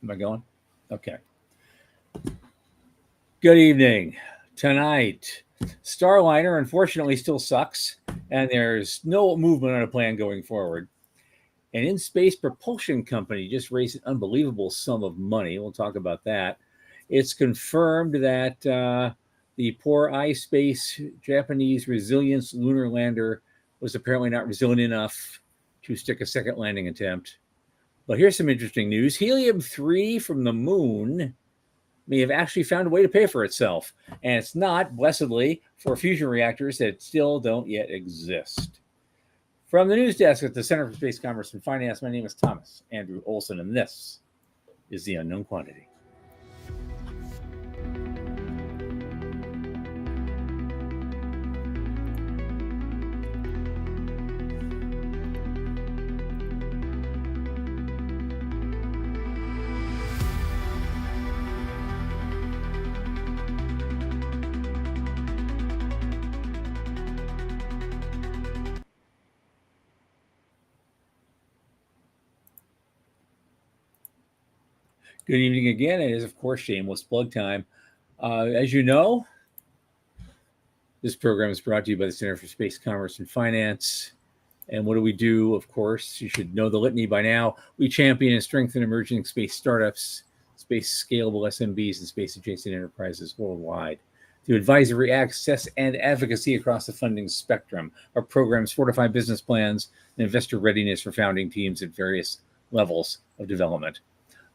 Am I going? Okay. Good evening. Tonight, Starliner unfortunately still sucks, and there's no movement on a plan going forward. An in-space propulsion company just raised an unbelievable sum of money. We'll talk about that. It's confirmed that the poor iSpace Japanese resilience lunar lander was apparently not resilient enough to stick a second landing attempt. But here's some interesting news. Helium-3 from the moon may have actually found a way to pay for itself. And it's not, blessedly, for fusion reactors that still don't yet exist. From the news desk at the Center for Space Commerce and Finance, my name is Thomas Andrew Olson, and this is The Unknown Quantity. Good evening again. It is, of course, shameless plug time. As you know, this program is brought to you by the Center for Space Commerce and Finance. And what do we do? Of course, you should know the litany by now. We champion and strengthen emerging space startups, space scalable SMBs, and space adjacent enterprises worldwide. Through advisory, access, and advocacy across the funding spectrum, our programs fortify business plans and investor readiness for founding teams at various levels of development.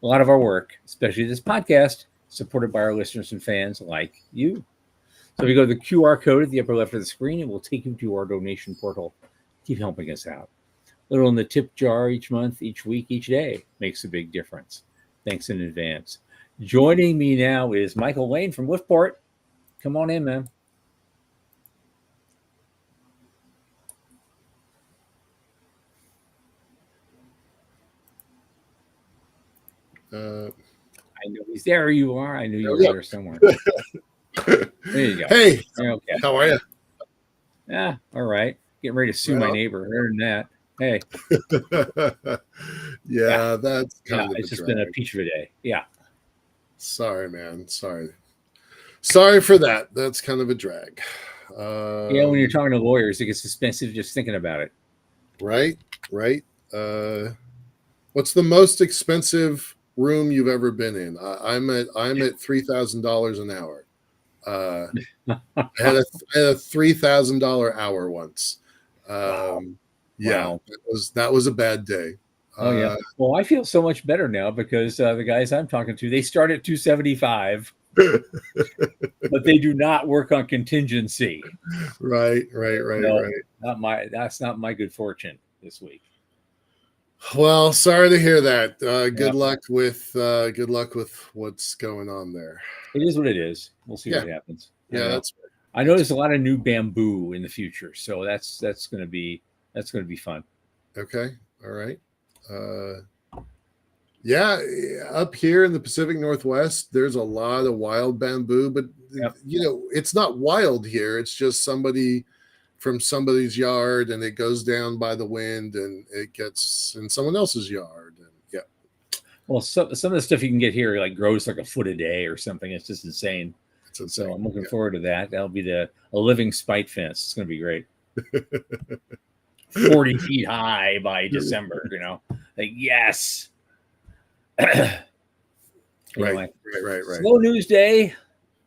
A lot of our work, especially this podcast, supported by our listeners and fans like you. So if you go to the QR code at the upper left of the screen, it will take you to our donation portal. Keep helping us out. A little in the tip jar each month, each week, each day makes a big difference. Thanks in advance. Joining me now is Michael Lane from Liftport. Come on in, man. I know he's there. You are. I knew you were there somewhere. There you go. Hey, okay. How are you? Yeah, all right. Getting ready to sue my neighbor. Heard that. Hey. yeah, that's kind of it's just been a peach of a day. Yeah. Sorry, man. Sorry for that. That's kind of a drag. Yeah, when you're talking to lawyers, it gets expensive just thinking about it. Right. What's the most expensive room you've ever been in? I'm at $3,000 an hour. I had a $3,000 hour once. Wow. Yeah, that was a bad day. Oh yeah. Well, I feel so much better now because the guys I'm talking to, they start at $275, but they do not work on contingency. Right. That's not my good fortune this week. Well, sorry to hear that. Good luck with what's going on there. It is what it is. We'll see what happens. Yeah, I know there's a lot of new bamboo in the future, so that's going to be fun. Okay, all right. Yeah, up here in the Pacific Northwest, there's a lot of wild bamboo, but it's not wild here. It's just somebody from somebody's yard, and it goes down by the wind, and it gets in someone else's yard. And well, some of the stuff you can get here like grows like a foot a day or something. It's just insane. So I'm looking forward to that. That'll be a living spite fence. It's going to be great. 40 feet high by December, like yes. Right. Slow news day.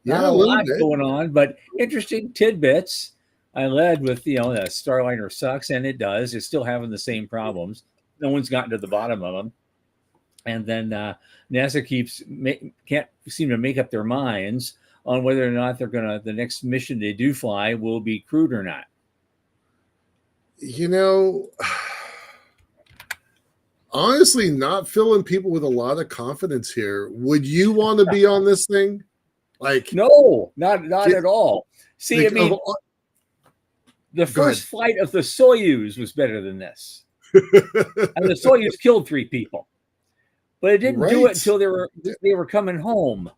Yeah, Not a lot going on, but interesting tidbits. I led with, the Starliner sucks, and it does. It's still having the same problems. No one's gotten to the bottom of them. And then NASA can't seem to make up their minds on whether or not the next mission they do fly will be crewed or not. Honestly, not filling people with a lot of confidence here. Would you want to be on this thing? No, not at all. See, the first flight of the Soyuz was better than this. And the Soyuz killed 3 people. But it didn't do it until they were coming home.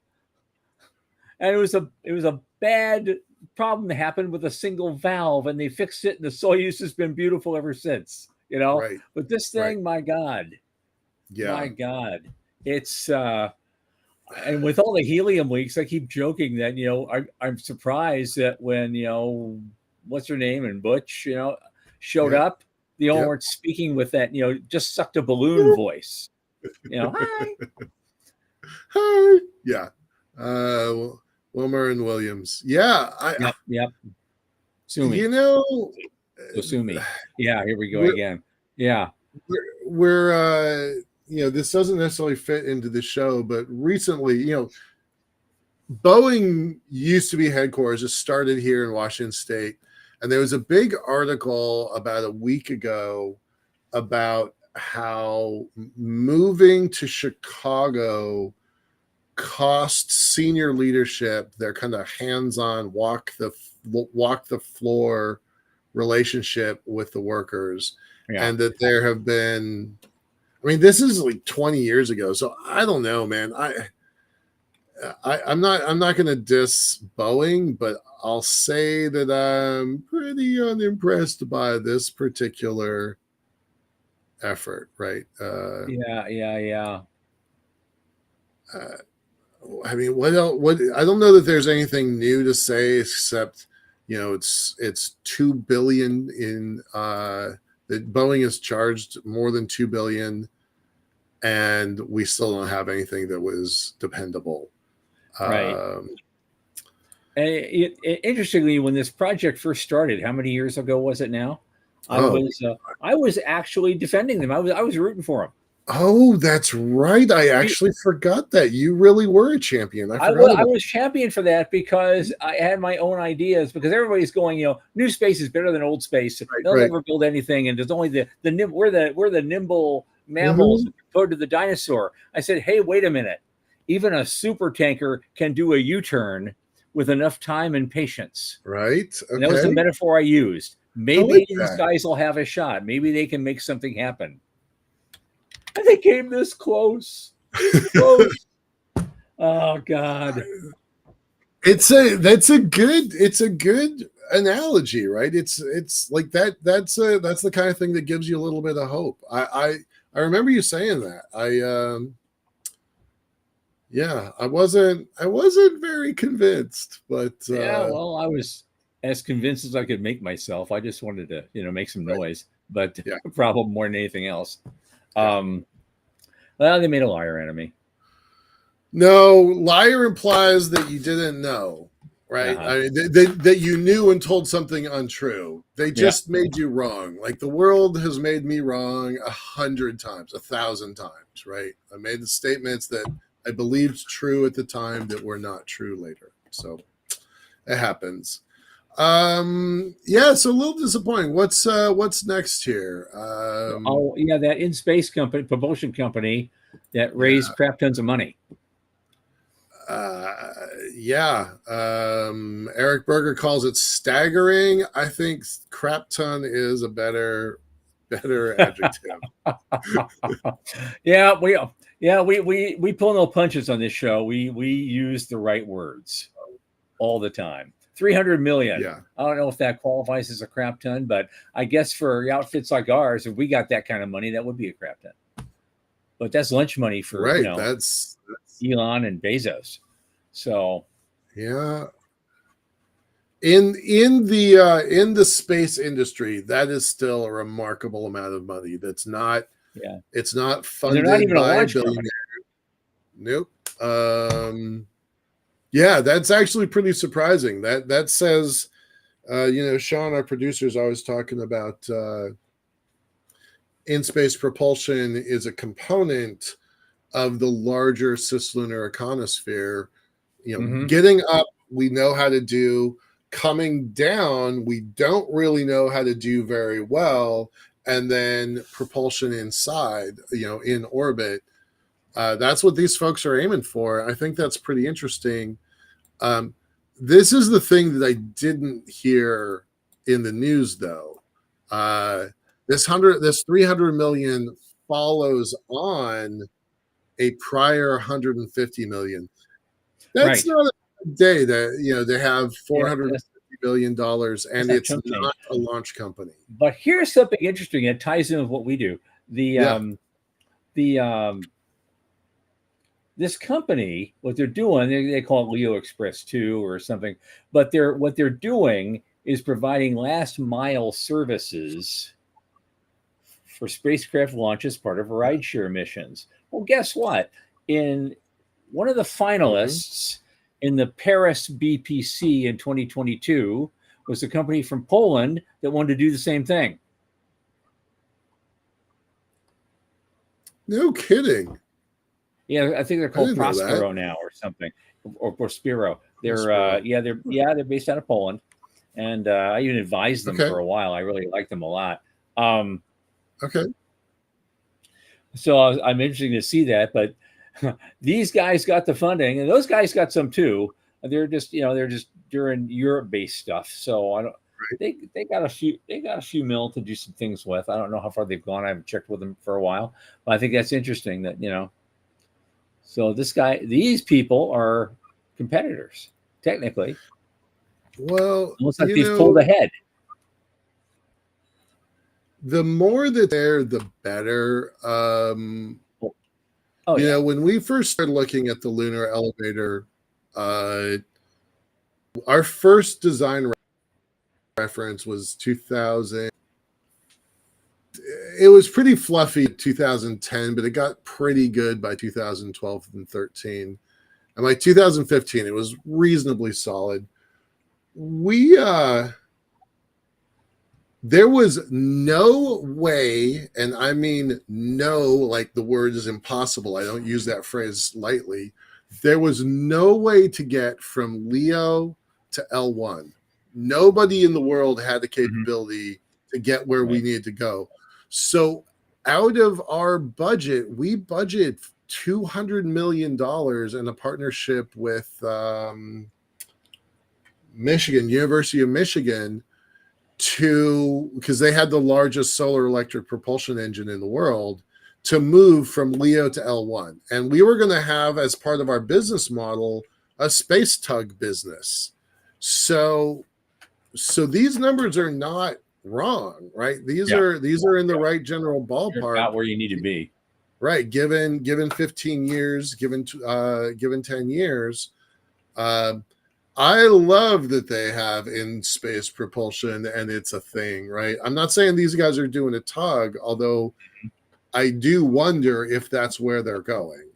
And it was a bad problem that happened with a single valve, and they fixed it, and the Soyuz has been beautiful ever since. But this thing, my God. Yeah. My God. it's and with all the helium leaks, I keep joking that I'm surprised that when what's her name and Butch showed Yep. up, they all Yep. weren't speaking with that just sucked a balloon voice. Hi. Hi. Yeah. Wilmer and Williams. Yeah. Yep. Sue me. You know, So sue me. Yeah, here we go we're, again. Yeah. this doesn't necessarily fit into the show, but recently, Boeing used to be headquarters. It started here in Washington State. And there was a big article about a week ago about how moving to Chicago cost senior leadership their kind of hands-on walk the floor relationship with the workers. Yeah. And that there have been, I mean, this is like 20 years ago, so I don't know, man. I'm not going to diss Boeing, but I'll say that I'm pretty unimpressed by this particular effort, right? Yeah. I mean, what else? I don't know that there's anything new to say except, it's $2 billion in that Boeing has charged more than $2 billion, and we still don't have anything that was dependable. Right. And interestingly, when this project first started, how many years ago was it now? I was actually defending them. I was rooting for them. Oh, that's right. I actually forgot that. You really were a champion. I was champion for that because I had my own ideas, because everybody's going, new space is better than old space. They'll never build anything. And there's only we're the nimble mammals compared to the dinosaur. I said, hey, wait a minute. Even a super tanker can do a U-turn with enough time and patience. Right. Okay. And that was the metaphor I used. Maybe these guys will have a shot. Maybe they can make something happen. And they came this close. Oh God. It's a good analogy, right? It's like that. That's the kind of thing that gives you a little bit of hope. I remember you saying that. I wasn't very convinced, but well, I was as convinced as I could make myself. I just wanted to, make some noise, but probably more than anything else. Well, they made a liar out of me. No, liar implies that you didn't know, right? I mean, that you knew and told something untrue. They just made you wrong. Like the world has made me wrong 100 times, 1,000 times, right? I made the statements that I believed true at the time that were not true later. So it happens. So a little disappointing. What's next here? That in space company, propulsion company that raised crap tons of money. Eric Berger calls it staggering. I think crap ton is a better adjective. We pull no punches on this show. We use the right words all the time. 300 million. Yeah. I don't know if that qualifies as a crap ton, but I guess for outfits like ours, if we got that kind of money, that would be a crap ton. But that's lunch money for that's Elon and Bezos. So in the space industry, that is still a remarkable amount of money. That's not it's not funded not even by a billionaire. Nope. That's actually pretty surprising. That says Sean, our producer, is always talking about in-space propulsion is a component of the larger CisLunar econosphere. Getting up, we know how to do. Coming down, we don't really know how to do very well. And then propulsion inside, in orbit. That's what these folks are aiming for. I think that's pretty interesting. This is the thing that I didn't hear in the news, though. This 300 million follows on a prior 150 million. That's not a day that they have $450 million, and it's not a launch company. But here's something interesting. It ties in with what we do. this company, what they're doing, they call it Leo Express 2 or something, but what they're doing is providing last mile services for spacecraft launch as part of rideshare missions. Well, guess what? In one of the finalists in the Paris BPC in 2022 was a company from Poland that wanted to do the same thing. No kidding. Yeah, I think they're called Prospero now or something, or Prospero. They're they're based out of Poland, and I even advised them for a while. I really like them a lot. Okay. So I'm interested to see that, but these guys got the funding, and those guys got some too. They're just doing Europe-based stuff. So I don't. Right. They got a few mil to do some things with. I don't know how far they've gone. I haven't checked with them for a while, but I think that's interesting that So these people are competitors technically. Well, looks like they've pulled ahead. The more that they're, the better. When we first started looking at the lunar elevator, our first design reference was 2000. It was pretty fluffy in 2010, but it got pretty good by 2012 and 13. And by 2015, it was reasonably solid. There was no way, and I mean no, like the word is impossible. I don't use that phrase lightly. There was no way to get from Leo to L1. Nobody in the world had the capability to get where we needed to go. So out of our budget, we budgeted $200 million in a partnership with University of Michigan, because they had the largest solar electric propulsion engine in the world, to move from Leo to L1. And we were going to have, as part of our business model, a space tug business. So these numbers are not wrong, right? These are in the right general ballpark. You're about where you need to be. Right. Given 15 years, given 10 years, I love that they have in-space propulsion and it's a thing, right? I'm not saying these guys are doing a tug, although I do wonder if that's where they're going.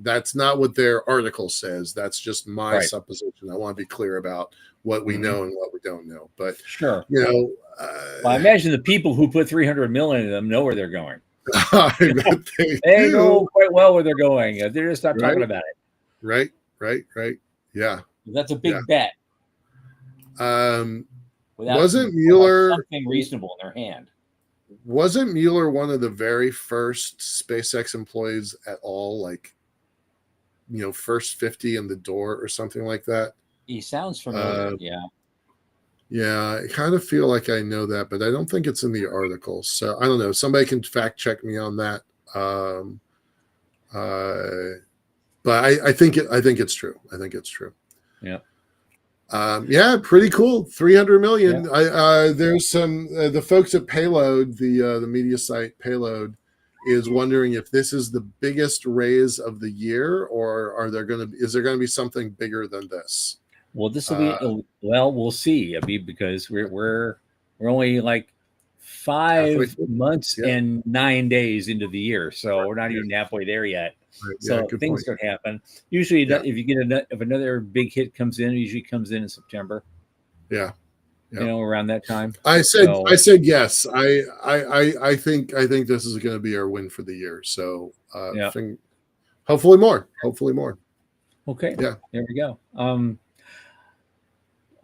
That's not what their article says. That's just my supposition. I want to be clear about what we know and what we don't know. But sure, well, I imagine the people who put 300 million in them know where they're going. They know quite well where they're going. They're just not talking about it. Right. Yeah. That's a big bet. Wasn't Mueller something reasonable in their hand? Wasn't Mueller one of the very first SpaceX employees at all? Like, first 50 in the door or something like that. He sounds familiar. Yeah, I kind of feel like I know that, but I don't think it's in the article. So I don't know. Somebody can fact check me on that. But I think it's true. I think it's true. Yeah. Pretty cool. 300 million. Yeah. There's some the folks at Payload, the media site Payload, is wondering if this is the biggest raise of the year, or is there going to be something bigger than this? Well, this will be we'll see. I mean, because we're only like 5 months and 9 days into the year, so we're not even halfway there yet. Right. So things could happen. Usually, if you get if another big hit comes in, it usually comes in September. Yeah. Around that time. I said yes. I think this is going to be our win for the year. So hopefully more. Okay. Yeah. There we go.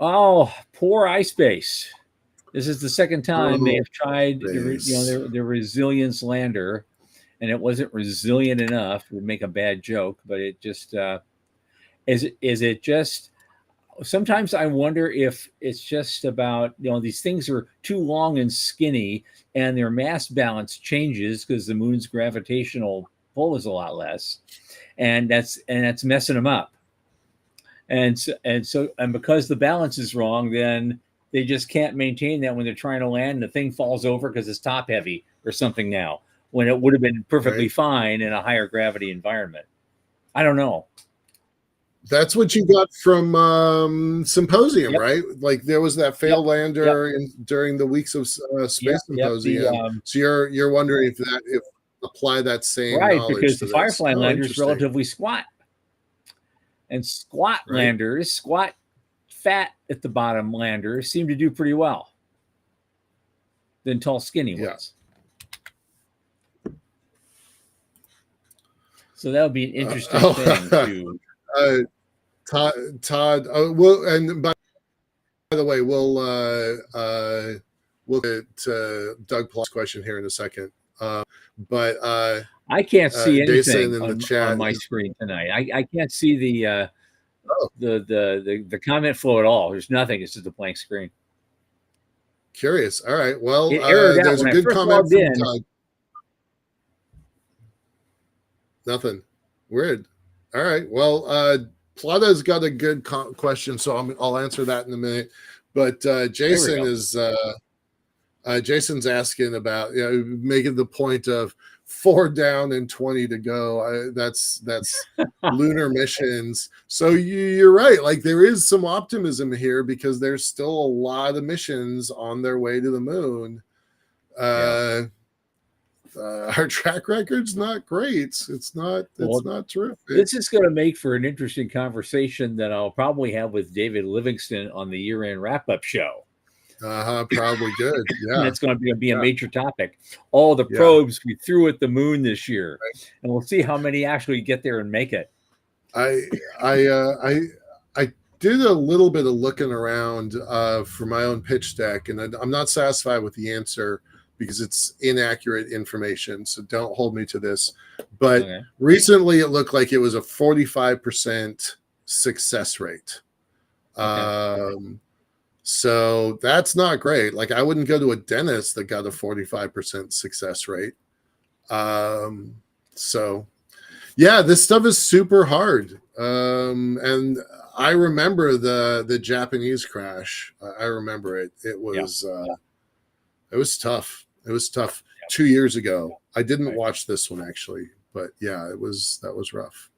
Oh, poor iSpace. This is the second time they have tried their resilience lander, and it wasn't resilient enough. It would make a bad joke, but it just is it just. Sometimes I wonder if it's just about, these things are too long and skinny and their mass balance changes because the moon's gravitational pull is a lot less, and that's messing them up. And because the balance is wrong, then they just can't maintain that when they're trying to land, and the thing falls over because it's top heavy or something now, when it would have been perfectly fine in a higher gravity environment. I don't know. That's what you got from Symposium, Yep. right? Like there was that failed Yep. lander during the weeks of Space Symposium. So you're wondering if apply that same right, knowledge because to the this. Firefly Oh, lander is interesting. relatively squat, and squat Right. landers, squat, fat at the bottom landers seem to do pretty well than tall, skinny ones. So that would be an interesting thing to. Todd. Well, and by the way, we'll get Doug Plot's question here in a second. But I can't see Jason anything in the chat on my screen tonight. I can't see the comment flow at all. There's nothing. It's just a blank screen. Curious. All right. Well, it errored out there's when a good I first comment logged from in. Doug. Nothing. Weird. All right. Well, Plata's got a good question, so I'll answer that in a minute. But Jason is Jason's asking about making the point of 4 down and 20 to go. That's lunar missions. So you're right. Like there is some optimism here because there's still a lot of missions on their way to the moon. Our track record's not great. It's not terrific. This is going to make for an interesting conversation that I'll probably have with David Livingston on the year-end wrap-up show. Probably good. Yeah. It's going to be a major topic. All the probes we threw at the moon this year, and we'll see how many actually get there and make it. I did a little bit of looking around for my own pitch deck, and I'm not satisfied with the answer because it's inaccurate information. So don't hold me to this. But recently it looked like it was a 45% success rate. So that's not great. Like I wouldn't go to a dentist that got a 45% success rate. So yeah, this stuff is super hard. And I remember the Japanese crash. I remember it. It was tough. It was tough 2 years ago. I didn't watch this one actually, but yeah, that was rough.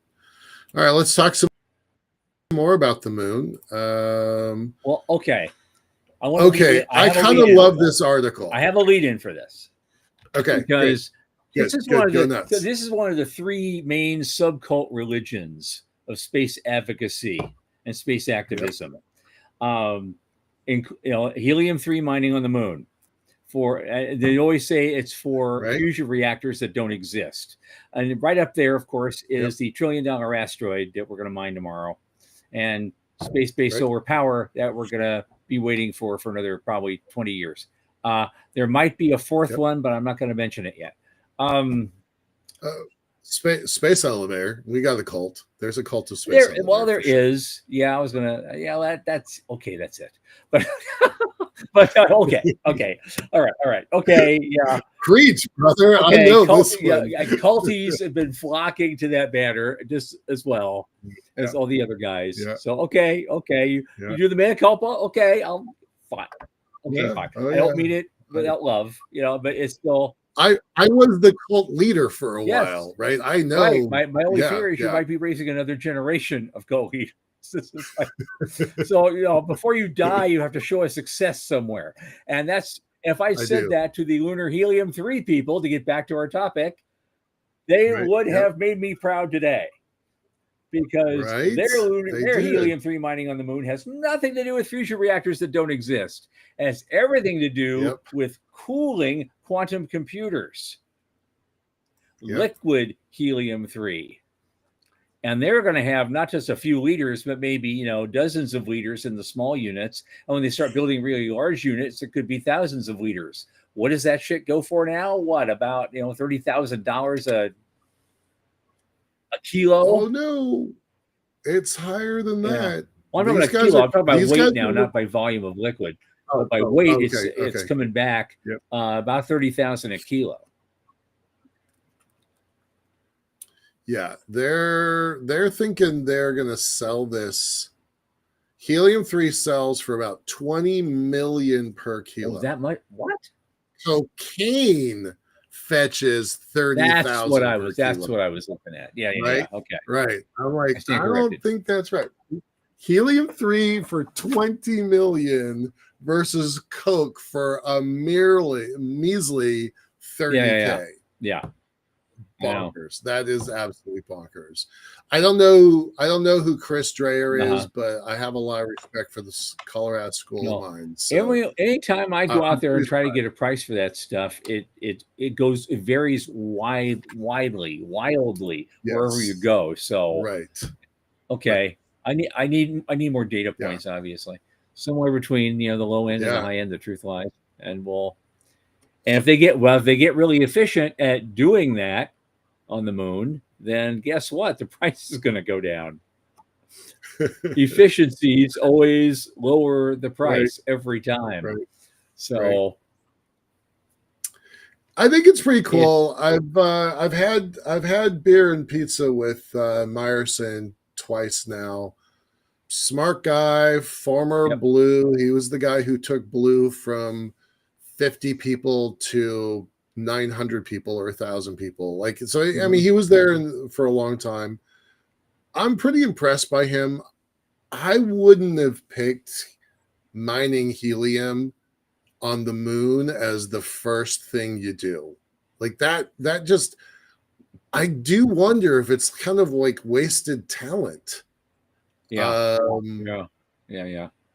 All right, let's talk some more about the moon. Well, okay. I kind of love this article. I have a lead in for this. Okay, because this is one of the 3 main subcult religions of space advocacy and space activism. Helium-3 mining on the moon. They always say it's for fusion reactors that don't exist. And right up there, of course, is the $1 trillion asteroid that we're going to mine tomorrow, and space-based solar power that we're going to be waiting for another probably 20 years. There might be a 4th one, but I'm not going to mention it yet. Space elevator. We got a cult. There's a cult of space elevator. Well, there is. Sure. Yeah, I was gonna. Yeah, that's okay. That's it. But okay. All right. Okay. Yeah. Preach, brother. Okay. I know this one. Culties have been flocking to that banner just as well as all the other guys. Yeah. So okay. You do the mea culpa. Okay, I'll fine. Okay, fine. I don't mean it without love, but it's still. I was the cult leader for a while, right? I know. Right. My only fear is you might be raising another generation of cult leaders. So before you die, you have to show a success somewhere, and that's if I said that to the lunar helium-3 people, to get back to our topic, they would have made me proud today, because their helium-3 mining on the moon has nothing to do with fusion reactors that don't exist. It has everything to do with cooling quantum computers, liquid helium-3. And they're going to have not just a few liters, but maybe, dozens of liters in the small units. And when they start building really large units, it could be thousands of liters. What does that shit go for now? What, about, $30,000 a kilo? Oh, no. It's higher than that. Well, I'm not talking about kilo. I'm talking about weight now, not by volume of liquid. But by weight, it's coming back about 30,000 a kilo. Yeah, they're thinking they're going to sell this. Helium-3 sells for about 20 million per kilo. That much? What? Cocaine fetches 30,000 per That's kilo. what I was looking at. Yeah, yeah, Right? yeah. Okay. Right. I'm like, I I stand don't corrected. think that's right. Helium-3 for 20 million versus Coke for a measly 30K. Yeah. I know. Bonkers. That is absolutely bonkers. I don't know who Chris Dreyer is, Uh-huh. but I have a lot of respect for this Colorado School No. of Mines. So Anytime I go I'm out there and pretty try to get a price for that stuff, it varies wildly wherever you yes. go. So Right. okay, I need more data Yeah. points, obviously. Somewhere between the low end and the Yeah. high end, the truth lies. And if they get really efficient at doing that on the moon, then guess what? The price is going to go down. Efficiencies always lower the price every time. Right. So I think it's pretty cool. I've had beer and pizza with Meyerson twice now. Smart guy, former Yep. Blue. He was the guy who took Blue from 50 people to 900 people or 1,000 people. Like, so I mean, he was there for a long time. I'm pretty impressed by him. I wouldn't have picked mining helium on the moon as the first thing you do. Like that just, I do wonder if it's kind of like wasted talent. yeah.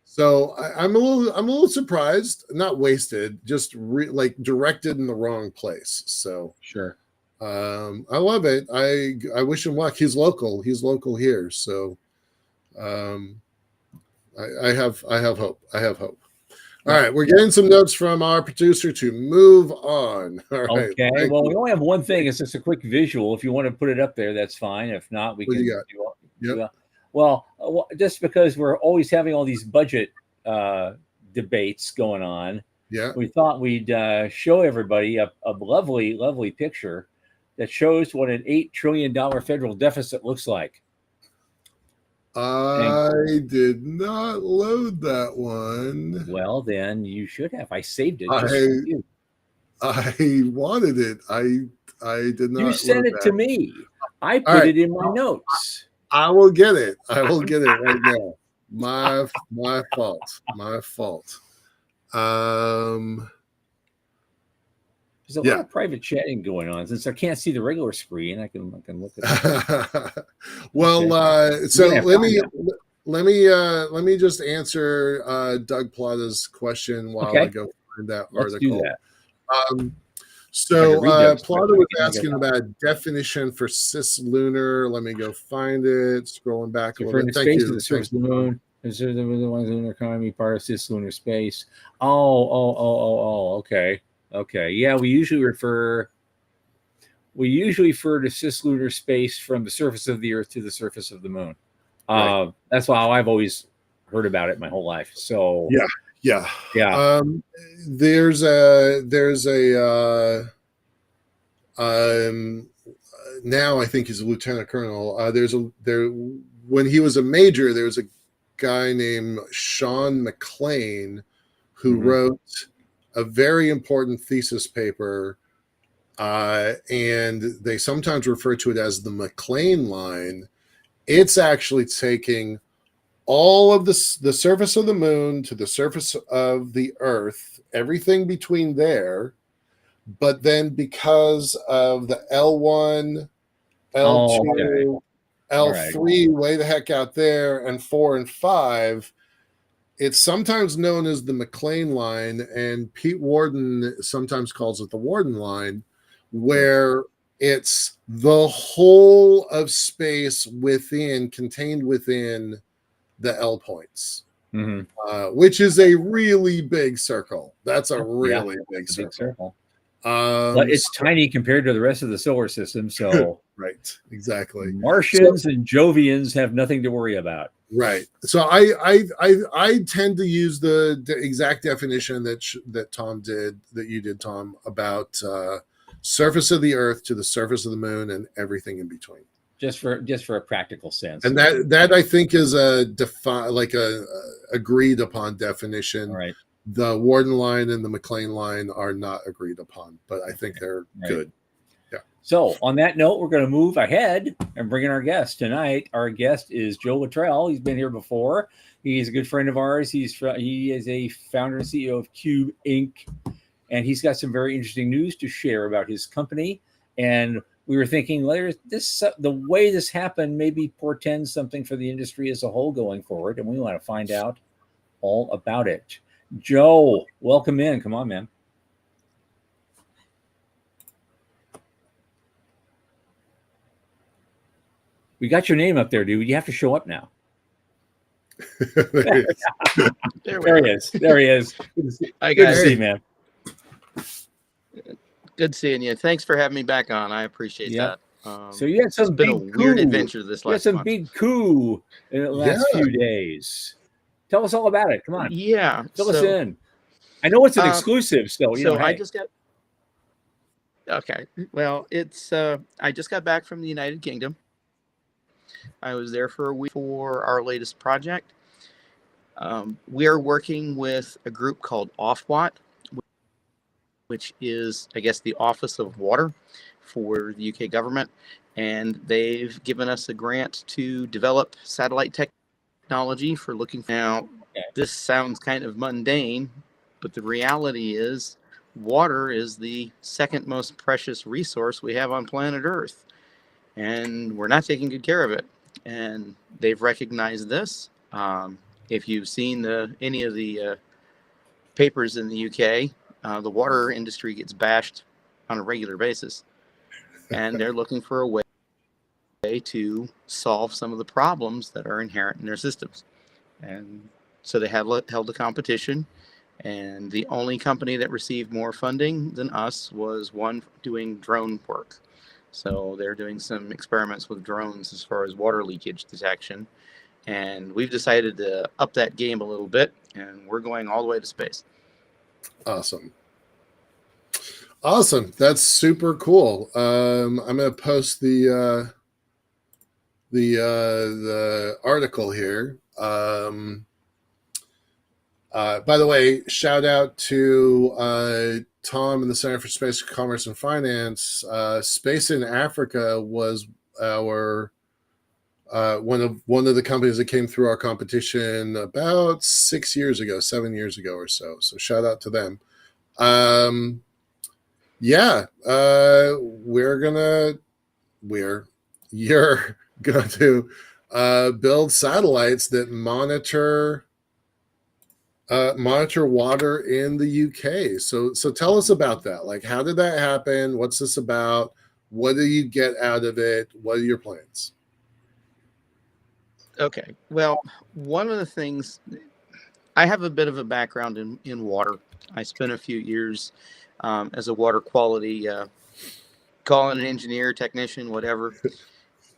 So I'm a little surprised, not wasted, just like directed in the wrong place. So Sure. I love it. I wish him luck. He's local here. So I have hope. I have hope. All right, we're getting some notes from our producer to move on. All right. Okay. Well, we only have one thing. It's just a quick visual. If you want to put it up there, that's fine. If not, we What can. you got? Yep. Well, just because we're always having all these budget debates going on, Yeah. we thought we'd show everybody a lovely picture that shows what an $8 trillion federal deficit looks like. I did not load that one. Well, then you should have. I saved it. I wanted it. I did not. You sent it to me. I put it in my notes. I will get it. I will get it right now. My fault. My fault. There's a lot of private chatting going on. Since I can't see the regular screen, I can look at it. Well, okay. So let me just answer Doug Plata's question while I go find that article. Let's do that. So Plata was asking about a definition for CisLunar. Let me go find it. Scrolling back a little bit. Thank you. The surface of the moon. Consider the lunar economy part of CisLunar space. Oh. Okay. Yeah, we usually refer to CisLunar space from the surface of the Earth to the surface of the moon. That's how I've always heard about it my whole life. So yeah. There's a now I think he's a lieutenant colonel. When he was a major, there was a guy named Sean McLean who wrote a very important thesis paper, and they sometimes refer to it as the McLean line. It's actually taking all of the surface of the moon to the surface of the Earth, everything between there, but then because of the L1, L2, L3 way the heck out there, and 4 and 5, it's sometimes known as the McLean line, and Pete Worden sometimes calls it the Worden line, where it's the whole of space contained within the L points, which is a really big circle. That's a really big circle. But it's tiny compared to the rest of the solar system. So right, exactly. Martians and Jovians have nothing to worry about. Right. So I tend to use the exact definition that Tom did, that you did, Tom, about surface of the Earth to the surface of the moon and everything in between. Just for a practical sense. And that I think is a agreed upon definition. Right. The Warden line and the McLean line are not agreed upon, but I think they're good. Yeah. So on that note, we're going to move ahead and bring in our guest tonight. Our guest is Joe Latrell. He's been here before. He's a good friend of ours. He is a founder and CEO of QUUB Inc. And he's got some very interesting news to share about his company. And we were thinking later, the way this happened maybe portends something for the industry as a whole going forward. And we want to find out all about it. Joe, welcome in. Come on, man. We got your name up there, dude. You have to show up now. There he is. There he is. Good to see you, man. Good seeing you. Thanks for having me back on. I appreciate that. So you had some been a weird adventure this last month. Some big coup in the last few days. Tell us all about it. Come on. Yeah. Fill us in. I know it's an exclusive, so I just got. Okay. Well, it's I just got back from the United Kingdom. I was there for a week for our latest project. We are working with a group called Ofwat, which is, I guess, the Office of Water for the UK government. And they've given us a grant to develop satellite technology for looking. Now, this sounds kind of mundane, but the reality is water is the second most precious resource we have on planet Earth. And we're not taking good care of it. And they've recognized this. If you've seen any of the papers in the UK, the water industry gets bashed on a regular basis. And they're looking for a way to solve some of the problems that are inherent in their systems. And so they held a competition. And the only company that received more funding than us was one doing drone work. So they're doing some experiments with drones as far as water leakage detection. And we've decided to up that game a little bit, and we're going all the way to space. Awesome. That's super cool. I'm going to post the article here. By the way, shout out to Tom and the Center for Space Commerce and Finance. Space in Africa was our one of the companies that came through our competition about 7 years ago or so. So shout out to them. You're going to build satellites that monitor water in the UK. So tell us about that. Like, how did that happen? What's this about? What do you get out of it? What are your plans? Okay. Well, one of the things, I have a bit of a background in water. I spent a few years as a water quality, call it an engineer, technician, whatever.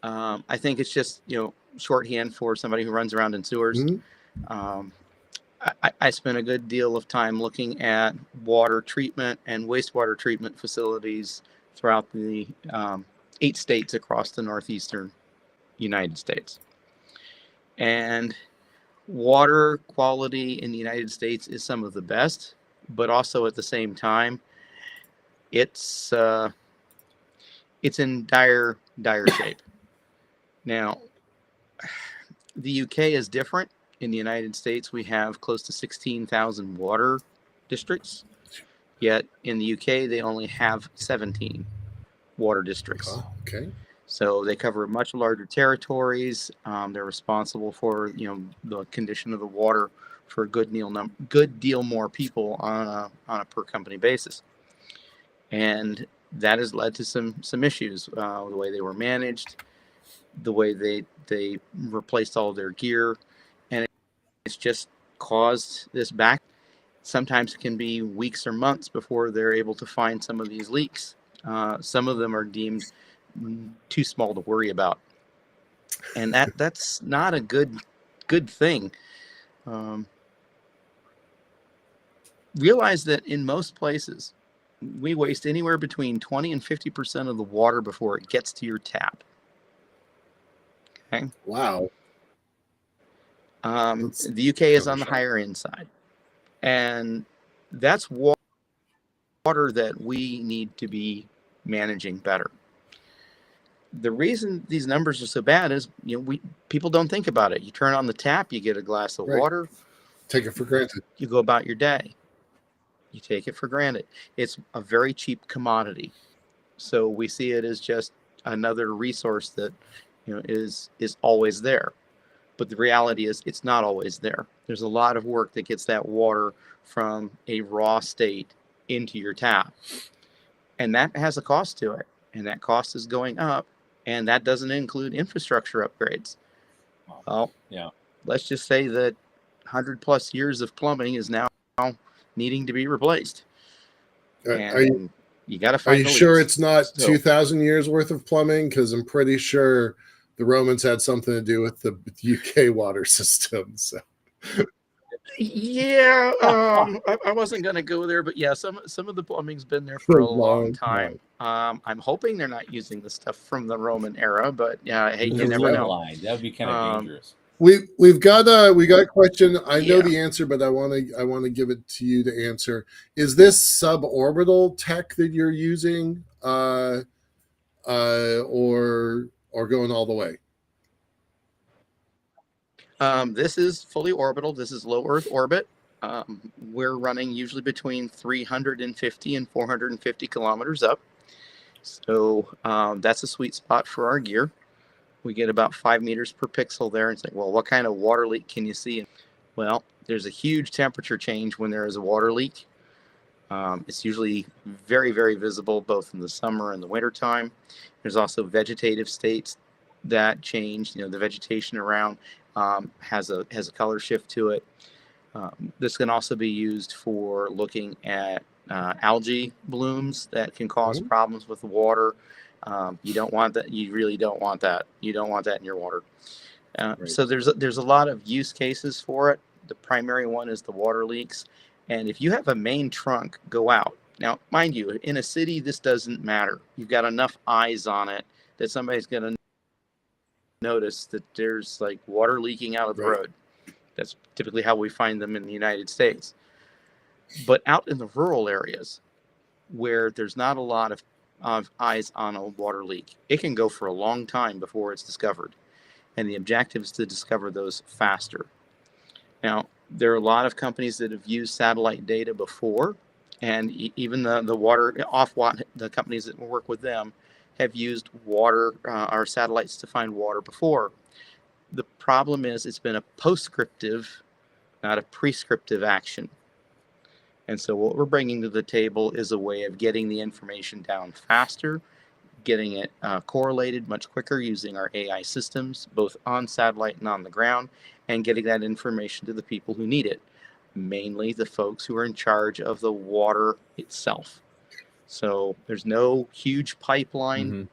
I think it's just, shorthand for somebody who runs around in sewers. Mm-hmm. I spent a good deal of time looking at water treatment and wastewater treatment facilities throughout the 8 states across the northeastern United States. And water quality in the United States is some of the best, but also at the same time, it's in dire shape. Now, the UK is different. In the United States, we have close to 16,000 water districts. Yet in the UK, they only have 17 water districts. Oh, okay. So they cover much larger territories. They're responsible for the condition of the water for a good deal more people on a per company basis, and that has led to some issues. The way they were managed, the way they replaced all of their gear, and it's just caused this back. Sometimes it can be weeks or months before they're able to find some of these leaks. Some of them are deemed too small to worry about, and that's not a good thing. Realize that in most places we waste anywhere between 20 and 50% of the water before it gets to your tap. Okay. Wow. The UK is on the higher end side. And that's water that we need to be managing better. The reason these numbers are so bad is, people don't think about it. You turn on the tap, you get a glass of Right. water, Take it for granted. you go about your day. You take it for granted. It's a very cheap commodity. So we see it as just another resource that, is always there. But the reality is it's not always there. There's a lot of work that gets that water from a raw state into your tap. And that has a cost to it. And that cost is going up. And that doesn't include infrastructure upgrades. Well, Yeah. let's just say that 100+ years of plumbing is now needing to be replaced. And you got to find. Are you sure it's not 2,000 years worth of plumbing? Because I'm pretty sure the Romans had something to do with the UK water system. So. Yeah, I wasn't going to go there, but yeah, some of the plumbing's been there for a long time. I'm hoping they're not using the stuff from the Roman era, but yeah, hey, you never know. That would be kind of dangerous. We've got a question. I know the answer, but I want to give it to you to answer. Is this suborbital tech that you're using, or going all the way? This is fully orbital. This is low Earth orbit. We're running usually between 350 and 450 kilometers up. So that's a sweet spot for our gear. We get about 5 meters per pixel there. It's like, well, what kind of water leak can you see? Well, there's a huge temperature change when there is a water leak. It's usually very, very visible both in the summer and the winter time. There's also vegetative states that change. The vegetation around has a color shift to it. This can also be used for looking at algae blooms that can cause problems with the water. You don't want that. You really don't want that. You don't want that in your water. Right. So there's a lot of use cases for it. The primary one is the water leaks. And if you have a main trunk go out, now, mind you, in a city, this doesn't matter. You've got enough eyes on it that somebody's going to notice that there's like water leaking out of the road. That's typically how we find them in the United States. But out in the rural areas where there's not a lot of eyes on a water leak, it can go for a long time before it's discovered. And the objective is to discover those faster. Now, there are a lot of companies that have used satellite data before, and even the water the companies that work with them have used water or satellites to find water before. The problem is it's been a postscriptive, not a prescriptive action. And so what we're bringing to the table is a way of getting the information down faster, getting it correlated much quicker using our AI systems, both on satellite and on the ground, and getting that information to the people who need it, mainly the folks who are in charge of the water itself. So there's no huge pipeline,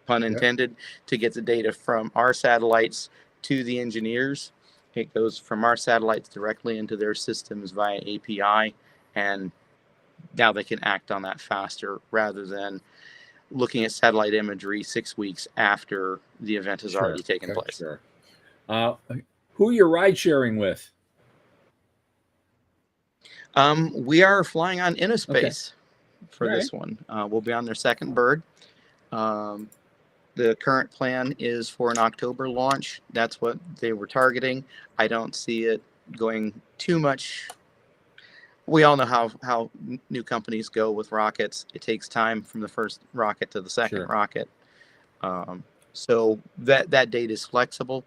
pun intended, to get the data from our satellites to the engineers. It goes from our satellites directly into their systems via API, and now they can act on that faster rather than looking at satellite imagery 6 weeks after the event has already taken place. Sure. Who are you ride sharing with? We are flying on Innospace for this one. We'll be on their second bird. The current plan is for an October launch. That's what they were targeting. I don't see it going too much. We all know how new companies go with rockets. It takes time from the first rocket to the second rocket. So that date is flexible,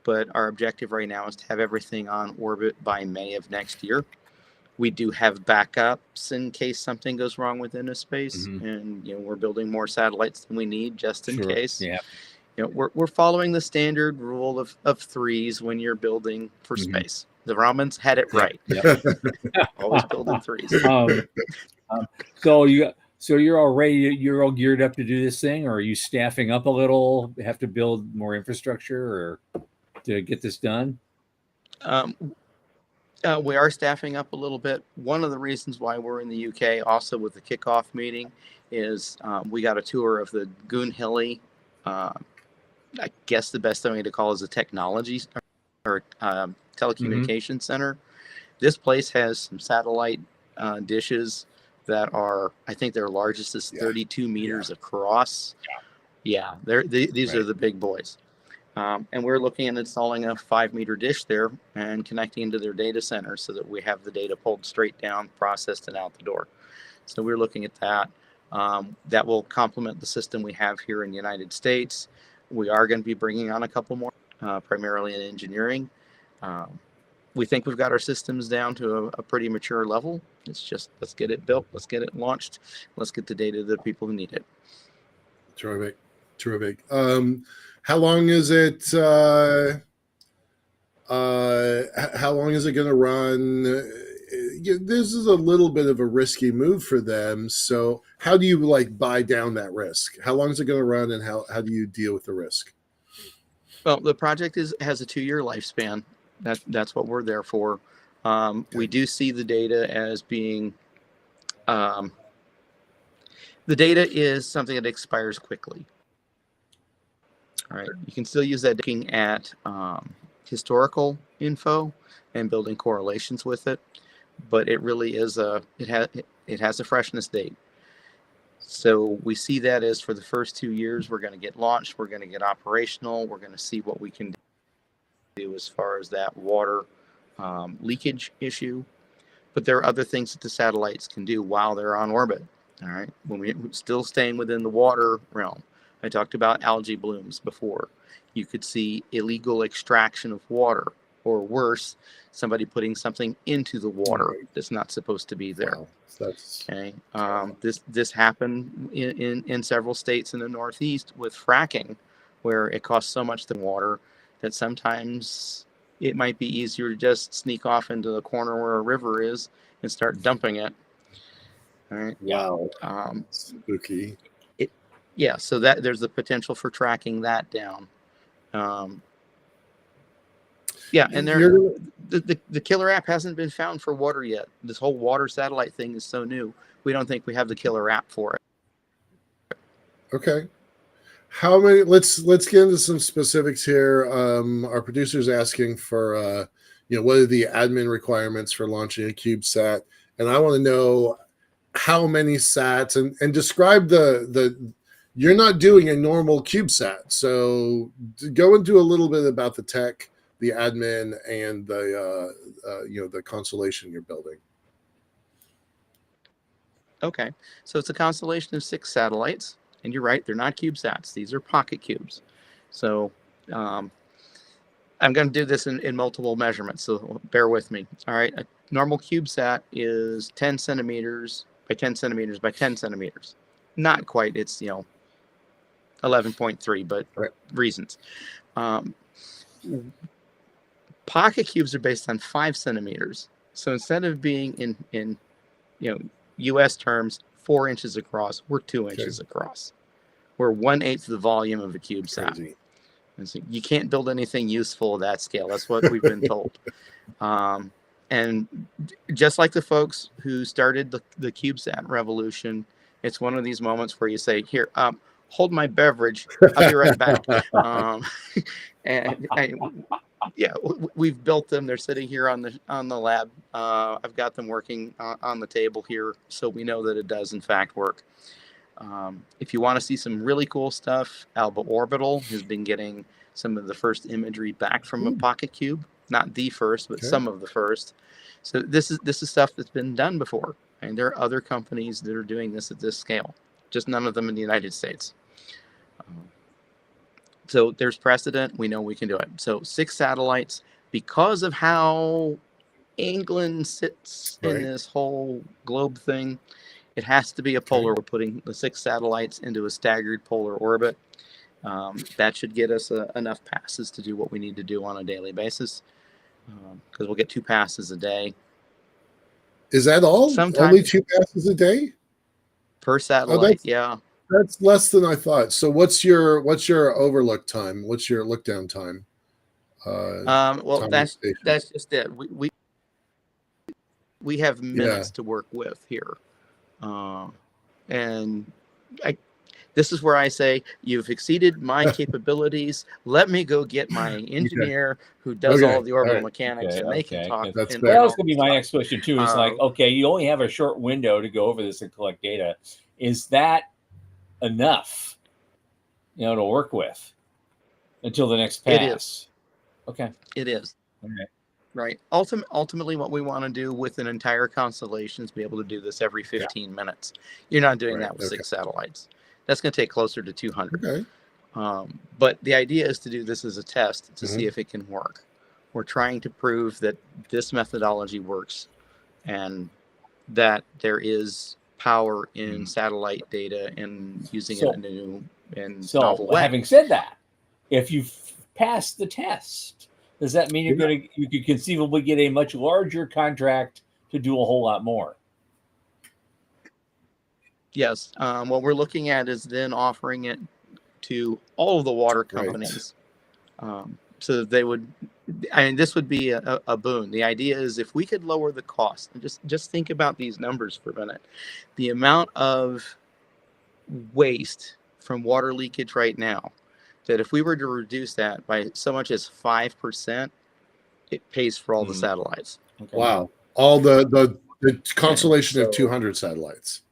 but our objective right now is to have everything on orbit by May of next year. We do have backups in case something goes wrong with Innospace, and we're building more satellites than we need just in case. Yeah. We're following the standard rule of threes when you're building for space. The Romans had it right. Always building threes. So you're all ready. You're all geared up to do this thing, or are you staffing up a little? Have to build more infrastructure, or to get this done? We are staffing up a little bit. One of the reasons why we're in the UK, also with the kickoff meeting, is we got a tour of the Goonhilly. I guess the best thing to call is a technology or telecommunications center. This place has some satellite dishes that are, I think their largest is 32 meters across. Yeah, these are the big boys. And we're looking at installing a 5-meter dish there and connecting into their data center so that we have the data pulled straight down, processed, and out the door. So we're looking at that. That will complement the system we have here in the United States. We are going to be bringing on a couple more, primarily in engineering. We think we've got our systems down to a pretty mature level. It's just, let's get it built, let's get it launched, let's get the data to the people who need it. Terrific. How long is it? How long is it going to run? This is a little bit of a risky move for them. So how do you buy down that risk? How long is it going to run, and how do you deal with the risk? Well, the project has a 2-year lifespan. That's what we're there for. We do see the data as being, the data is something that expires quickly. All right, you can still use that looking at historical info and building correlations with it, but it really is it has a freshness date. So we see that as for the first 2 years, we're going to get launched, we're going to get operational, we're going to see what we can do as far as that water leakage issue. But there are other things that the satellites can do while they're on orbit. All right, when we're still staying within the water realm. I talked about algae blooms before. You could see illegal extraction of water, or worse, somebody putting something into the water that's not supposed to be there. Wow. That's okay. This happened in several states in the Northeast with fracking, where it costs so much the water that sometimes it might be easier to just sneak off into the corner where a river is and start dumping it. All right. Wow. Spooky. Yeah, so that there's the potential for tracking that down. Yeah, and the killer app hasn't been found for water yet. This whole water satellite thing is so new. We don't think we have the killer app for it. Okay. How many? Let's get into some specifics here. Our producer's asking for what are the admin requirements for launching a CubeSat, and I want to know how many sats and describe the. You're not doing a normal CubeSat, so go into a little bit about the tech, the admin, and the constellation you're building. Okay, so it's a constellation of 6 satellites, and you're right, they're not CubeSats. These are pocket cubes. So I'm going to do this in multiple measurements, so bear with me. All right, a normal CubeSat is 10 centimeters by 10 centimeters by 10 centimeters. Not quite, it's 11.3, but reasons. Pocket cubes are based on 5 centimeters. So instead of being in U.S. terms 4 inches across, we're 2 inches across. We're 1/8 the volume of a CubeSat. And so you can't build anything useful at that scale. That's what we've been told. And just like the folks who started the CubeSat revolution, it's one of these moments where you say, here, hold my beverage. I'll be right back. We've built them. They're sitting here on the lab. I've got them working on the table here, so we know that it does in fact work. If you want to see some really cool stuff, Alba Orbital has been getting some of the first imagery back from a pocket cube. Not the first, but some of the first. So this is stuff that's been done before, and there are other companies that are doing this at this scale. Just none of them in the United States. So there's precedent. We know we can do it. So 6 satellites, because of how England sits in this whole globe thing, it has to be a polar. We're putting the 6 satellites into a staggered polar orbit. That should get us enough passes to do what we need to do on a daily basis, because we'll get 2 passes a day. Is that all? Sometimes only 2 passes a day per satellite. That's less than I thought. So what's your overlook time? What's your look down time? Well, that's just it. We have minutes to work with here, and This is where I say, you've exceeded my capabilities. Let me go get my engineer who does Okay, all of the orbital all right. mechanics, Okay, and they can okay. talk. That's and fair. Well, all that's going to be this my stuff. next question too. Is like, okay, you only have a short window to go over this and collect data. Is that enough, to work with until the next It is. pass? Okay. It is. Okay. Right. Ultimately, what we want to do with an entire constellation is be able to do this every 15 minutes. You're not doing Right, that with okay. 6 satellites. That's going to take closer to 200. Okay. But the idea is to do this as a test to see Mhm. if it can work. We're trying to prove that this methodology works and that there is power in satellite data and using it in a new and novel way. Having said that, if you pass the test, does that mean you could conceivably get a much larger contract to do a whole lot more? Yes. What we're looking at is then offering it to all of the water companies. So that they would, and this would be a boon. The idea is if we could lower the cost, and just think about these numbers for a minute, the amount of waste from water leakage right now, that if we were to reduce that by so much as 5%, it pays for all the satellites. Okay. Wow. All the constellation of 200 satellites.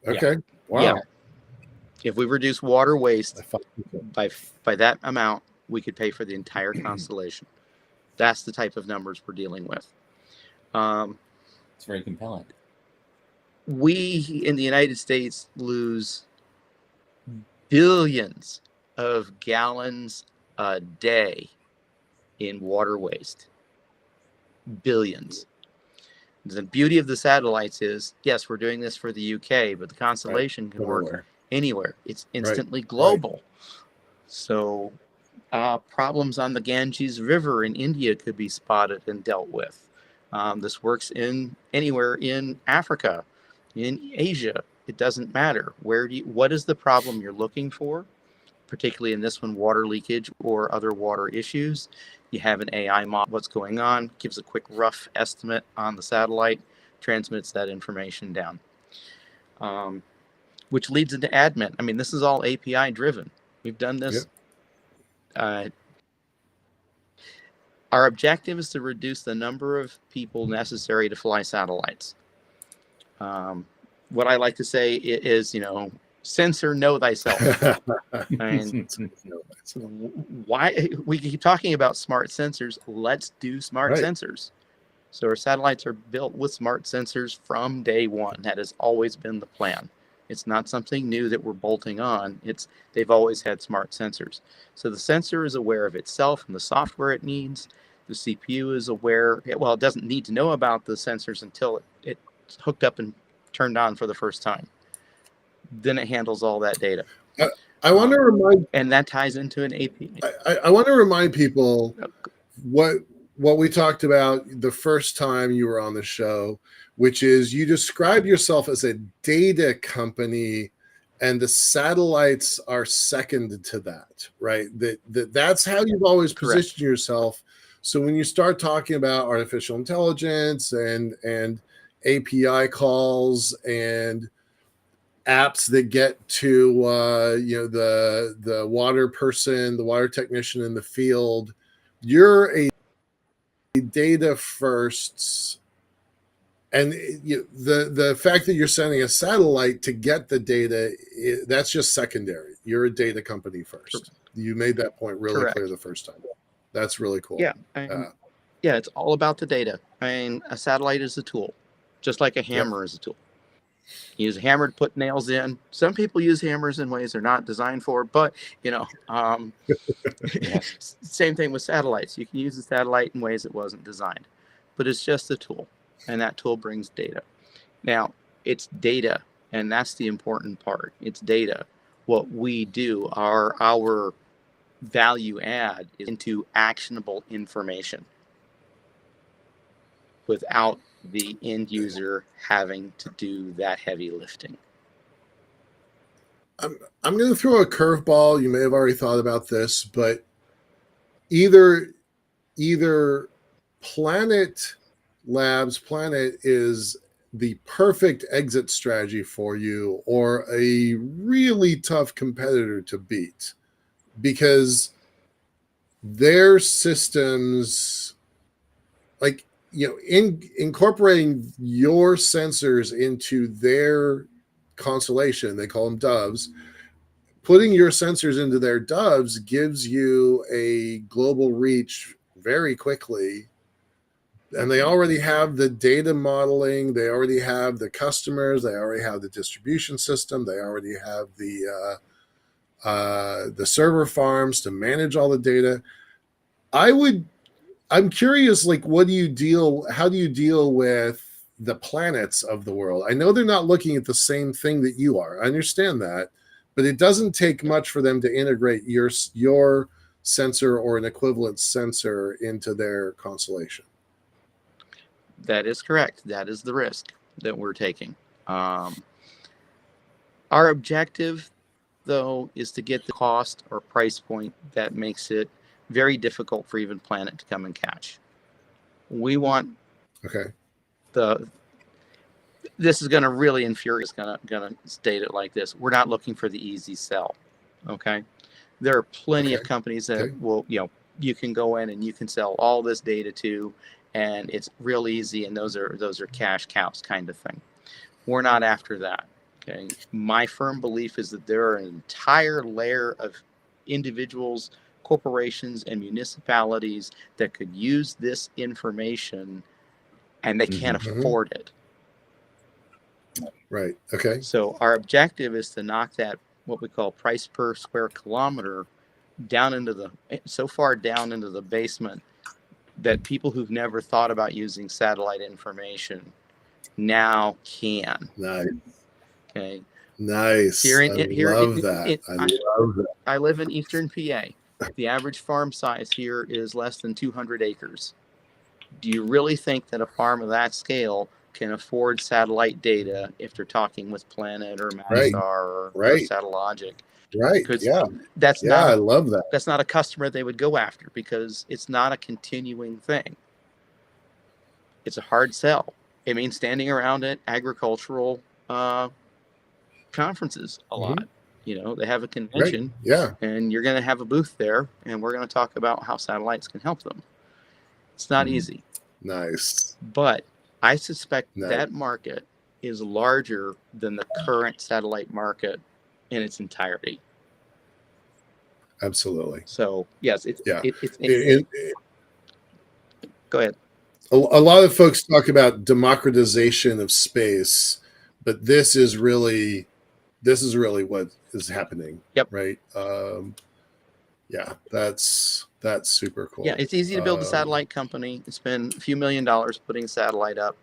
Okay. Yeah. Wow. Yeah. If we reduce water waste by that amount, we could pay for the entire constellation. That's the type of numbers we're dealing with. It's very compelling. We in the United States lose billions of gallons a day in water waste. Billions. The beauty of the satellites is, yes, we're doing this for the UK, but the constellation can work anywhere. It's instantly global. So problems on the Ganges River in India could be spotted and dealt with. This works in anywhere in Africa, in Asia. It doesn't matter. What is the problem you're looking for? Particularly in this one, water leakage or other water issues. You have an AI model, what's going on, gives a quick rough estimate on the satellite, transmits that information down. Which leads into admin. I mean, this is all API driven. We've done this. Yep. Our objective is to reduce the number of people necessary to fly satellites. What I like to say is, sensor know thyself. And why we keep talking about smart sensors? Let's do smart sensors. So our satellites are built with smart sensors from day one. That has always been the plan. It's not something new that we're bolting on. They've always had smart sensors. So the sensor is aware of itself and the software it needs. The CPU is aware. Well, it doesn't need to know about the sensors until it's hooked up and turned on for the first time. Then it handles all that data. I want to remind, and that ties into an API. I want to remind people what we talked about the first time you were on the show, which is you describe yourself as a data company, and the satellites are second to that, right? That's how you've always positioned yourself. So when you start talking about artificial intelligence and API calls and apps that get to the water person, the water technician in the field, you're a data first, and the fact that you're sending a satellite to get the data, that's just secondary. You're a data company first. You made that point really clear the first time. That's really cool. Yeah, it's all about the data. I mean, a satellite is a tool, just like a hammer is a tool. You use a hammer to put nails in. Some people use hammers in ways they're not designed for, but same thing with satellites. You can use a satellite in ways it wasn't designed, but it's just a tool, and that tool brings data. Now, it's data, and that's the important part. It's data. What we do, our value add is into actionable information without the end user having to do that heavy lifting. I'm going to throw a curveball. You may have already thought about this, but either Planet is the perfect exit strategy for you or a really tough competitor to beat, because their systems, like, incorporating your sensors into their constellation, they call them doves. Putting your sensors into their doves gives you a global reach very quickly. And they already have the data modeling, they already have the customers, they already have the distribution system, they already have the server farms to manage all the data. I'm curious, like, how do you deal with the planets of the world? I know they're not looking at the same thing that you are. I understand that, but it doesn't take much for them to integrate your sensor or an equivalent sensor into their constellation. That is correct. That is the risk that we're taking. Our objective, though, is to get the cost or price point that makes it very difficult for even Planet to come and catch. We want this is going to really infuriate. Going to state it like this: we're not looking for the easy sell. Okay, there are plenty of companies that will, you can go in and you can sell all this data to, and it's real easy, and those are cash cows kind of thing. We're not after that. Okay, my firm belief is that there are an entire layer of individuals, corporations, and municipalities that could use this information, and they can't afford it. Right. Okay. So our objective is to knock that, what we call price per square kilometer, so far down into the basement that people who've never thought about using satellite information now can. Nice. Okay. Nice. I love that. I live in Eastern PA. The average farm size here is less than 200 acres. Do you really think that a farm of that scale can afford satellite data if they're talking with Planet or Maxar or Satellogic? Right. That's I love that. That's not a customer they would go after, because it's not a continuing thing. It's a hard sell. It means standing around at agricultural conferences a lot. They have a convention, and you're going to have a booth there, and we're going to talk about how satellites can help them. It's not easy. Nice. But I suspect that market is larger than the current satellite market in its entirety. Absolutely. So yes, go ahead. A lot of folks talk about democratization of space, but this is really what is happening. Yep. Right. That's super cool. Yeah, it's easy to build a satellite company, spend a few $1 million putting a satellite up,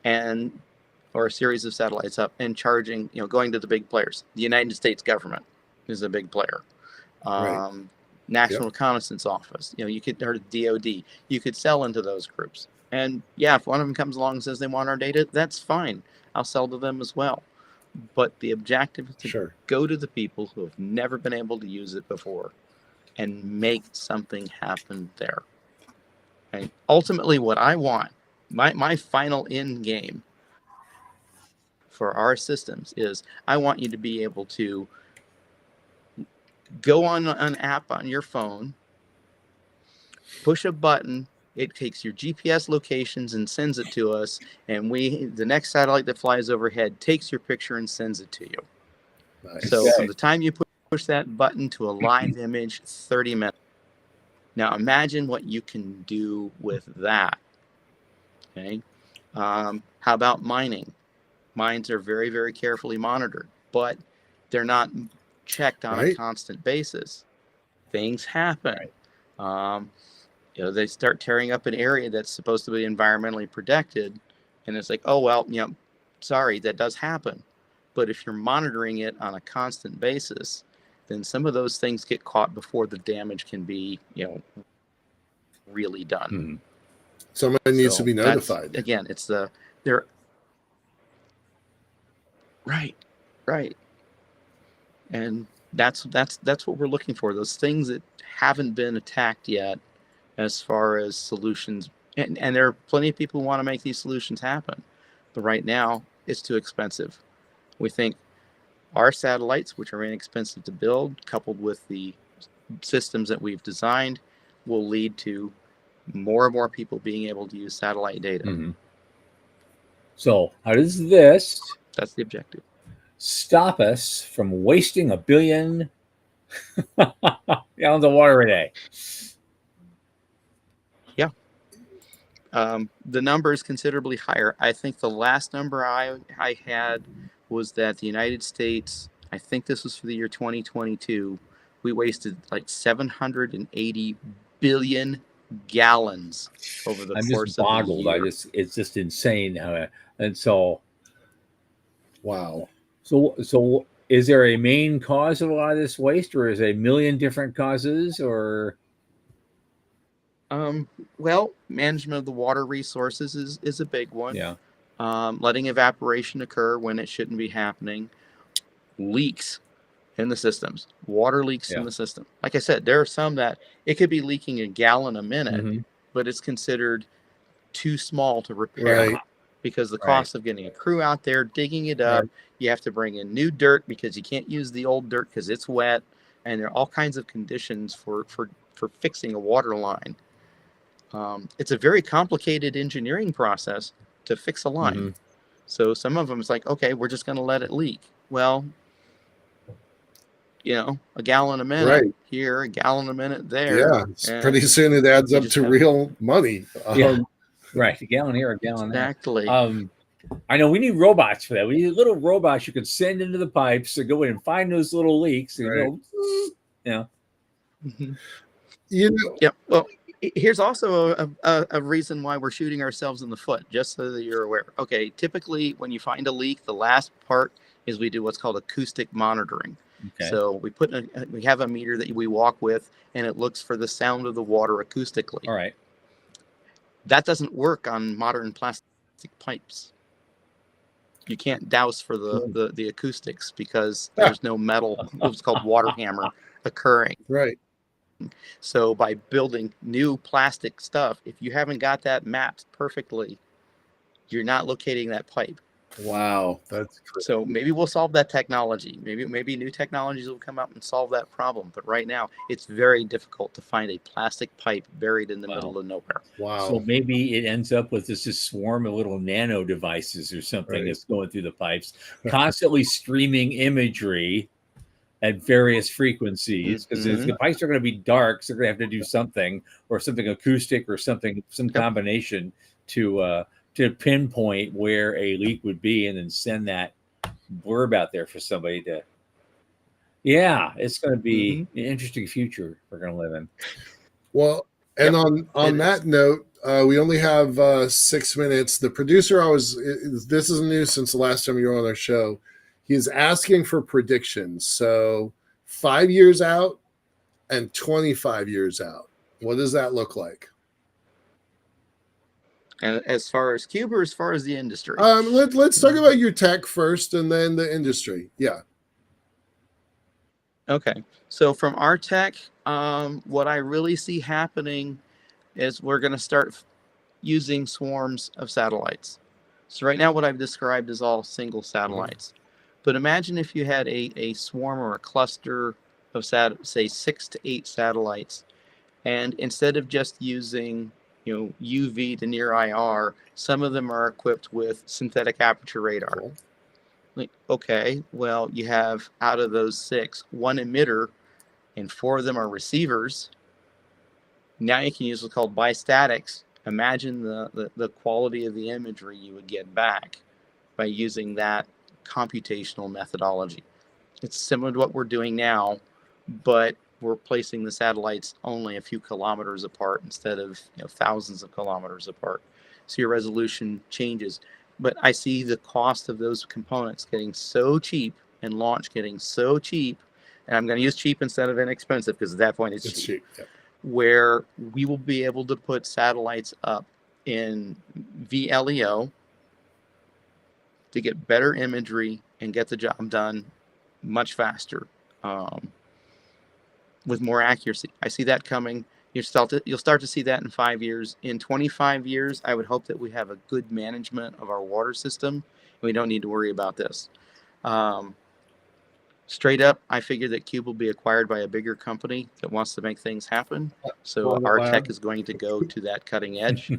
or a series of satellites up, and charging, going to the big players. The United States government is a big player. National Reconnaissance Office, you could, or DOD, you could sell into those groups. And if one of them comes along and says they want our data, that's fine. I'll sell to them as well. But the objective is to go to the people who have never been able to use it before and make something happen there. Okay? Ultimately, what I want, my final end game for our systems is, I want you to be able to go on an app on your phone, push a button, it takes your GPS locations and sends it to us, and the next satellite that flies overhead takes your picture and sends it to you. Nice. So from the time you push that button to a live image, 30 minutes. Now imagine what you can do with that. Okay. How about mining? Mines are very, very carefully monitored, but they're not checked on a constant basis. Things happen. They start tearing up an area that's supposed to be environmentally protected, and it's like, oh well, sorry, that does happen. But if you're monitoring it on a constant basis, then some of those things get caught before the damage can be, really done. Someone needs to be notified. Again, it's right. And that's what we're looking for. Those things that haven't been attacked yet, as far as solutions. And there are plenty of people who want to make these solutions happen. But right now, it's too expensive. We think our satellites, which are inexpensive to build, coupled with the systems that we've designed, will lead to more and more people being able to use satellite data. Mm-hmm. So how does this That's the objective. stop us from wasting 1 billion gallons of water a day? Yeah. The number is considerably higher. I think the last number I had was that the United States, I think this was for the year 2022, we wasted like 780 billion gallons over the I'm course just of the boggled. year. It's just insane how, and so Wow. So is there a main cause of a lot of this waste, or is it a million different causes, or? Well, management of the water resources is a big one. Yeah. Letting evaporation occur when it shouldn't be happening. Leaks in the systems. Water leaks in Yeah. the system. Like I said, there are some that it could be leaking a gallon a minute, Mm-hmm. but it's considered too small to repair Right. because the Right. cost of getting a crew out there, digging it up, Right. you have to bring in new dirt because you can't use the old dirt because it's wet, and there are all kinds of conditions for fixing a water line. It's a very complicated engineering process to fix a line. Mm-hmm. So some of them is like, okay, we're just going to let it leak. Well, a gallon a minute Right. here, a gallon a minute there. Yeah. and Pretty soon it adds you up just to have- real money. Yeah. Right. A gallon here, a gallon Exactly. there. I know we need robots for that. We need little robots you could send into the pipes to go in and find those little leaks and Right. go, Mhm. You know, Yep. Well, here's also a reason why we're shooting ourselves in the foot, just so that you're aware. Okay, typically when you find a leak, the last part is we do what's called acoustic monitoring. Okay. So we have a meter that we walk with, and it looks for the sound of the water acoustically. All right. That doesn't work on modern plastic pipes. You can't douse for the acoustics because there's no metal, what's called water hammer, occurring. right. So by building new plastic stuff, if you haven't got that mapped perfectly, you're not locating that pipe. Wow. That's crazy. So maybe we'll solve that technology. Maybe new technologies will come out and solve that problem. But right now, it's very difficult to find a plastic pipe buried in the middle of nowhere. Wow. So maybe it ends up with this swarm of little nano devices or something Right. that's going through the pipes, constantly streaming imagery at various frequencies, because Mhm. the pipes are going to be dark, so they're going to have to do something, or something acoustic, or some combination to pinpoint where a leak would be, and then send that blurb out there for somebody to. Yeah, it's going to be an interesting future we're going to live in. Well, and on It that note, we only have 6 minutes. The producer this is new since the last time you were on our show. He's asking for predictions. So 5 years out and 25 years out. What does that look like? And as far as QUUB or as far as the industry? Let's talk about your tech first and then the industry. Yeah. Okay. So from our tech, what I really see happening is we're going to start using swarms of satellites. So right now what I've described is all single satellites. But imagine if you had a swarm or a cluster of say 6 to 8 satellites, and instead of just using UV to near IR, some of them are equipped with synthetic aperture radar. Cool. Like, okay, well, you have out of those 6, 1 emitter and 4 of them are receivers. Now you can use what's called bistatics. Imagine the quality of the imagery you would get back by using that computational methodology. It's similar to what we're doing now, but we're placing the satellites only a few kilometers apart instead of thousands of kilometers apart. So your resolution changes. But I see the cost of those components getting so cheap and launch getting so cheap, and I'm going to use cheap instead of inexpensive because at that point it's cheap. Yep. Where we will be able to put satellites up in VLEO to get better imagery and get the job done much faster with more accuracy. I see that coming. You'll start to see that in 5 years. In 25 years, I would hope that we have a good management of our water system. We don't need to worry about this. Straight up, I figure that QUUB will be acquired by a bigger company that wants to make things happen. So our tech is going to go to that cutting edge.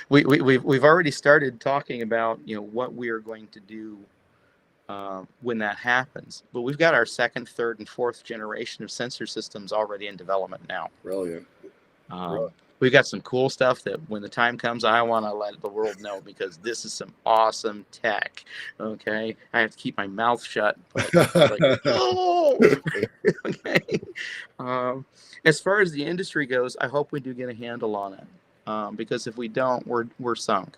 We've already started talking about what we are going to do when that happens. But we've got our second, third, and fourth generation of sensor systems already in development now. Brilliant. We've got some cool stuff that when the time comes, I want to let the world know, because this is some awesome tech. Okay, I have to keep my mouth shut. But like, oh! Okay. As far as the industry goes, I hope we do get a handle on it, because if we don't, we're sunk.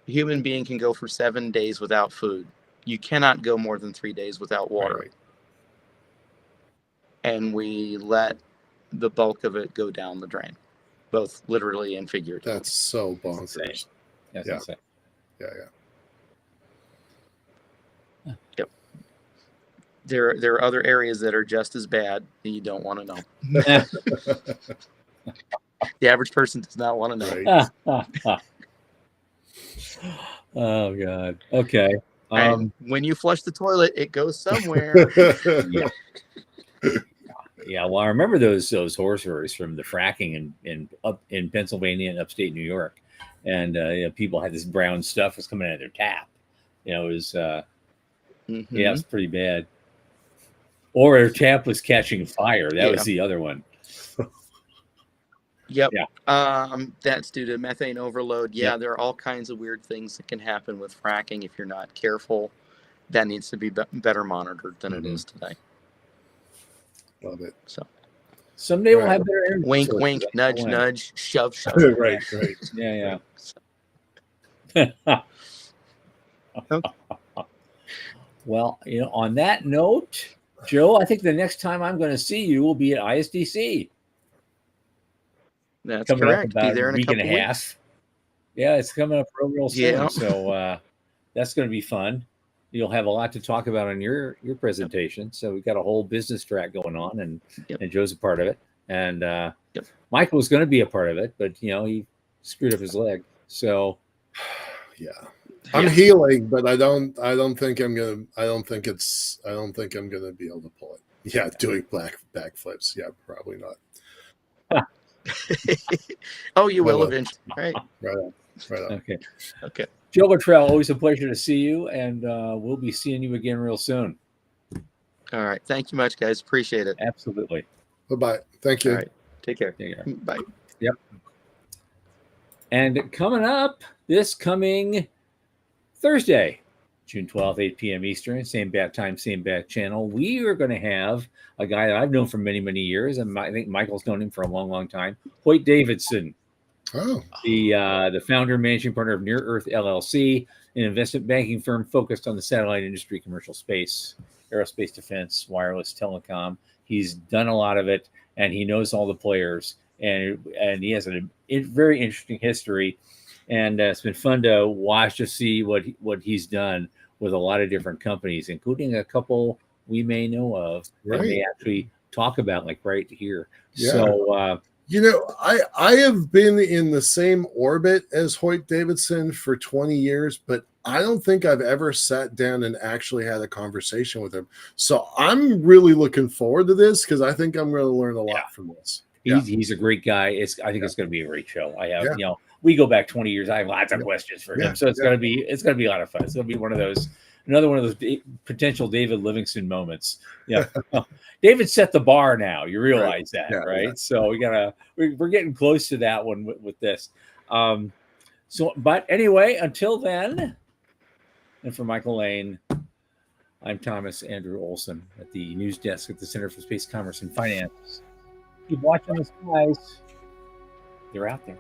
A human being can go for 7 days without food. You cannot go more than 3 days without water. Right. And we let the bulk of it go down the drain, both literally and figuratively. That's so bonkers. That's Yeah. insane. Yeah. Yep. There are other areas that are just as bad, and you don't want to know. The average person does not want to know. Right. Oh God. Okay. And when you flush the toilet, it goes somewhere. Yeah. Yeah. Well, I remember those horror stories from the fracking in Pennsylvania and upstate New York, and people had this brown stuff was coming out of their tap. It was yeah, it's pretty bad. Or their tap was catching fire. That was the other one. Yep. Yeah. That's due to methane overload. Yeah, there are all kinds of weird things that can happen with fracking if you're not careful. That needs to be better monitored than it is today. Love it. So someday we'll have better energy wink, sources. wink, nudge, nudge, shove, shove. Right. Yeah. Okay. Well, on that note, Joe, I think the next time I'm going to see you will be at ISDC. That's coming correct. Up about Be there in a week and a weeks. half. Yeah, it's coming up real soon. Yeah. So that's going to be fun. You'll have a lot to talk about in your presentation. So we've got a whole business track going on, and Joe's a part of it. And Michael was going to be a part of it, but he screwed up his leg. So I'm healing, but I don't think I'm gonna be able to pull it. Yeah, doing backflips. Yeah, probably not. Oh, you will eventually. Right. Right on. Okay. Joe Latrell, always a pleasure to see you, and we'll be seeing you again real soon. All right. Thank you much, guys. Appreciate it. Absolutely. Bye-bye. Thank you. All right. Take care. Bye. Yep. And coming up this coming Thursday, June 12th, 8 p.m. Eastern, same bat time, same bat channel, we are going to have a guy that I've known for many, many years, and I think Michael's known him for a long, long time, Hoyt Davidson. Oh. The founder and managing partner of Near Earth LLC, an investment banking firm focused on the satellite industry, commercial space, aerospace defense, wireless, telecom. He's done a lot of it, and he knows all the players, and he has a very interesting history. And it's been fun to watch to see what he's done with a lot of different companies, including a couple we may know of that may actually talk about, like right here. Yeah. So, I have been in the same orbit as Hoyt Davidson for 20 years, but I don't think I've ever sat down and actually had a conversation with him. So I'm really looking forward to this, because I think I'm going to learn a lot from this. He's a great guy. I think it's going to be a great show. I have, we go back 20 years. I have lots of questions for him. So it's going to be a lot of fun. It's going to be another one of those potential David Livingston moments. Yeah. David set the bar now. You realize that, right? Yeah. So we're getting close to that one with this. But anyway, until then, and for Michael Lane, I'm Thomas Andrew Olson at the news desk at the Center for Space Commerce and Finance. Keep watching the skies. They're out there.